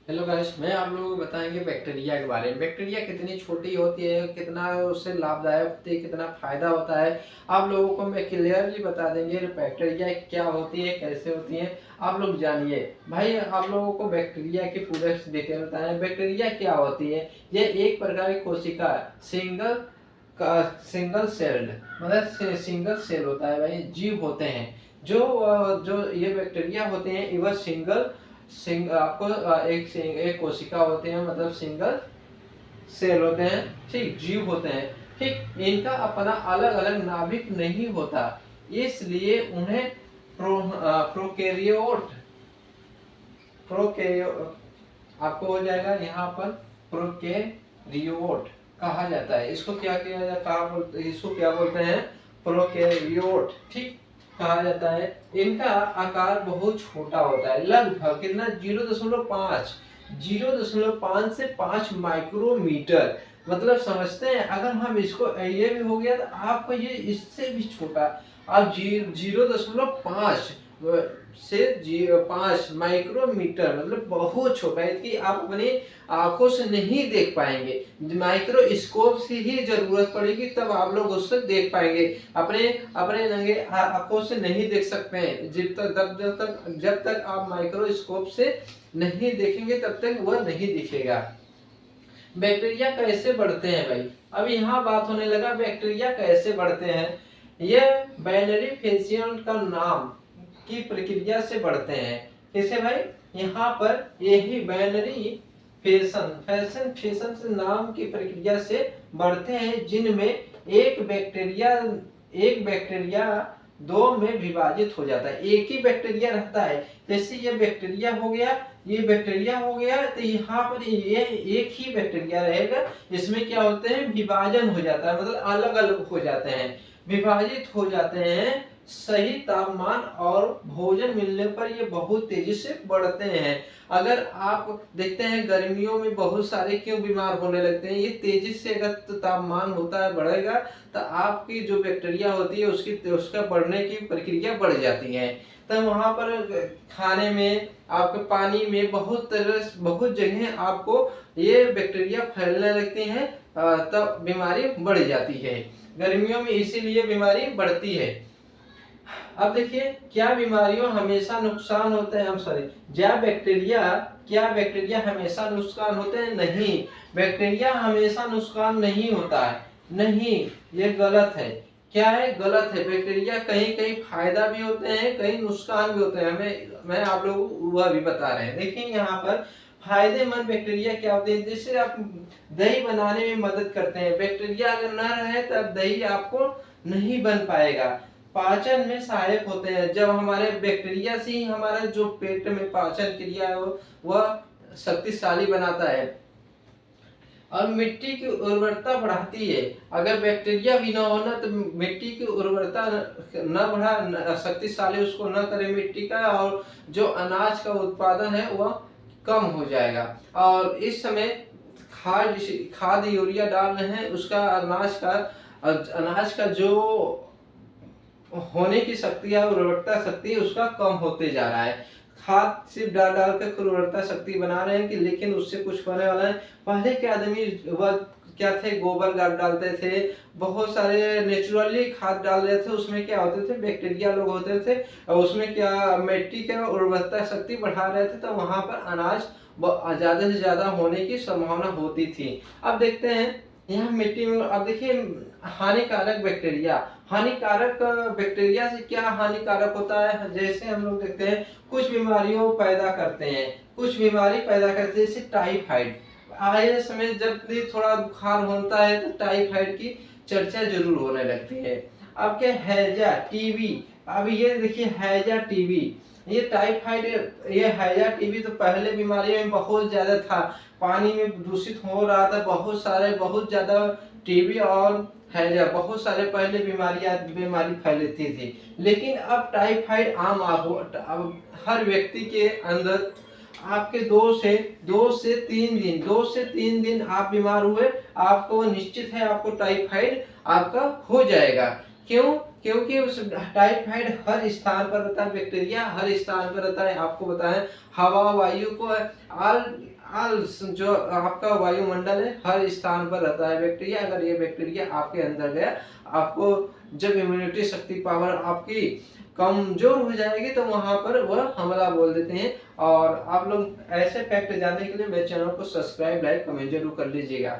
Hello guys, मैं आप लोगों को बताएंगे बैक्टीरिया के बारे में। बैक्टीरिया कितनी छोटी होती है, कितना उससे लाभदायक होती है, कितना फायदा होता है, आप लोगों को मैं क्लियरली बता देंगे। बैक्टीरिया क्या होती है, कैसे होती है, आप लोग जानिए। भाई आप लोगों को बैक्टीरिया की पूरे डिटेल बताएं। बैक्टीरिया क्या होती है? ये एक प्रकार की कोशिका, सिंगल सिंगल सेल्ड, मतलब सिंगल सेल होता है भाई, जीव होते हैं। जो ये बैक्टीरिया होते हैं वह आपको एक कोशिका होते हैं, मतलब सिंगल सेल होते हैं, ठीक, जीव होते हैं। ठीक, इनका अपना अलग अलग नाभिक नहीं होता, इसलिए उन्हें प्रोकैरियोट प्रोकैरियो आपको हो जाएगा यहाँ पर प्रोकैरियोट कहा जाता है। इसको क्या किया जाता है, इसको क्या बोलते हैं? प्रोकैरियोट, ठीक कहा जाता है। इनका आकार बहुत छोटा होता है, लगभग कितना 0.5 से 5 माइक्रोमीटर। मतलब समझते हैं, अगर हम इसको ये भी हो गया तो आपको ये इससे भी छोटा, आप 0.5 से 5 माइक्रोमीटर, मतलब बहुत छोटा है कि आप अपनी आंखों से नहीं देख पाएंगे। माइक्रोस्कोप से ही जरूरत पड़ेगी तब आप लोग उससे देख पाएंगे। अपने अपने नंगे आंखों से नहीं देख सकते हैं। जब तक आप माइक्रोस्कोप से नहीं देखेंगे तब तक वह नहीं दिखेगा। बैक्टीरिया कैसे बढ़ते हैं भाई? अब यहाँ बात होने लगा बैक्टीरिया कैसे बढ़ते हैं। यह बाइनरी फेशियल का नाम की प्रक्रिया से बढ़ते हैं। कैसे भाई? यहाँ पर यही बाइनरी फेशन से नाम की प्रक्रिया से बढ़ते हैं, जिनमें एक बैक्टीरिया दो में विभाजित हो जाता है। एक ही बैक्टीरिया रहता है, जैसे ये बैक्टीरिया हो गया, ये बैक्टीरिया हो गया, तो यहाँ पर ये एक ही बैक्टीरिया रहेगा। इसमें क्या होते हैं, विभाजन हो जाता है, मतलब अलग अलग हो जाते हैं, विभाजित हो जाते हैं। सही तापमान और भोजन मिलने पर ये बहुत तेजी से बढ़ते हैं। अगर आप देखते हैं गर्मियों में बहुत सारे क्यों बीमार होने लगते हैं, ये तेजी से अगर तापमान होता है बढ़ेगा तो आपकी जो बैक्टीरिया होती है उसका बढ़ने की प्रक्रिया बढ़ जाती है। तब वहां पर खाने में, आपके पानी में, बहुत जगह आपको ये बैक्टीरिया फैलने लगती हैं, तब बीमारी बढ़ जाती है। गर्मियों में इसीलिए बीमारी बढ़ती है। अब देखिए, क्या बीमारियों हमेशा नुकसान होते हैं, हम सॉरी क्या बैक्टीरिया हमेशा नुकसान होते हैं? नहीं, बैक्टीरिया हमेशा नुकसान नहीं होता है, नहीं, ये गलत है। क्या है? गलत है। बैक्टीरिया कहीं कहीं फायदा भी होते हैं, कहीं नुकसान भी होते हैं। मैं आप लोगों को वह भी बता रहे हैं। देखिए यहाँ पर फायदेमंद बैक्टीरिया क्या होते हैं, जैसे आप दही बनाने में मदद करते हैं। बैक्टीरिया अगर न रहे तब दही आपको नहीं बन पाएगा। पाचन में सहायक होते हैं, जब हमारे बैक्टीरिया से ही हमारा जो पेट में पाचन क्रिया है वह शक्तिशाली बनाता है। और मिट्टी की उर्वरता बढ़ाती है। अगर बैक्टीरिया भी ना होना तो मिट्टी की उर्वरता न बढ़ा, शक्तिशाली उसको न करे मिट्टी का, और जो अनाज का उत्पादन है वह कम हो जाएगा। और इस समय खाद यूरिया डाल रहे हैं, उसका अनाज का जो होने की शक्ति है, उर्वरकता शक्ति है, उसका कम होते जा रहा है। खाद सिर्फ डाल डाल कर उर्वरकता शक्ति बना रहे हैं कि, लेकिन उससे कुछ होने वाला है। पहले के आदमी वह क्या थे, गोबर डालते थे, बहुत सारे नेचुरली खाद डाल रहे थे। उसमें क्या होते थे, बैक्टीरिया लोग होते थे, और उसमें क्या मिट्टी का उर्वरकता शक्ति बढ़ा रहे थे, तो वहां पर अनाज ज्यादा से ज्यादा होने की संभावना होती थी। अब देखते हैं यहाँ मिट्टी में। अब देखिए हानिकारक बैक्टीरिया से क्या हानिकारक होता है, जैसे हम लोग देखते हैं कुछ बीमारियों पैदा करते हैं, कुछ बीमारी पैदा करते हैं, जैसे टाइफाइड। आए समय जब भी थोड़ा बुखार होता है तो टाइफाइड की चर्चा जरूर होने लगती है। अब क्या, हैजा टीबी। अब ये देखिए हैजा टीबी, ये टाइफाइड, ये हैजा टीबी तो पहले बीमारी में बहुत ज्यादा था, पानी में दूषित हो रहा था, बहुत ज्यादा टीबी और हैजा, बहुत सारे पहले बीमारी फैलती थी। लेकिन अब टाइफाइड आम अब हर व्यक्ति के अंदर, आपके 2 से 3 दिन आप बीमार हुए, आपको निश्चित है आपको टाइफाइड आपका हो जाएगा। क्यों? क्योंकि उस टाइफाइड हर स्थान पर रहता है, बैक्टीरिया हर स्थान पर रहता है। आपको बताएं हवा वायु को आल आल जो आपका वायुमंडल है हर स्थान पर रहता है बैक्टीरिया। अगर ये बैक्टीरिया आपके अंदर गया, आपको जब इम्यूनिटी शक्ति पावर आपकी कमजोर हो जाएगी तो वहां पर वह हमला बोल देते हैं। और आप लोग ऐसे फैक्ट जानने के लिए मेरे चैनल को सब्सक्राइब लाइक कमेंट जरूर कर लीजिएगा।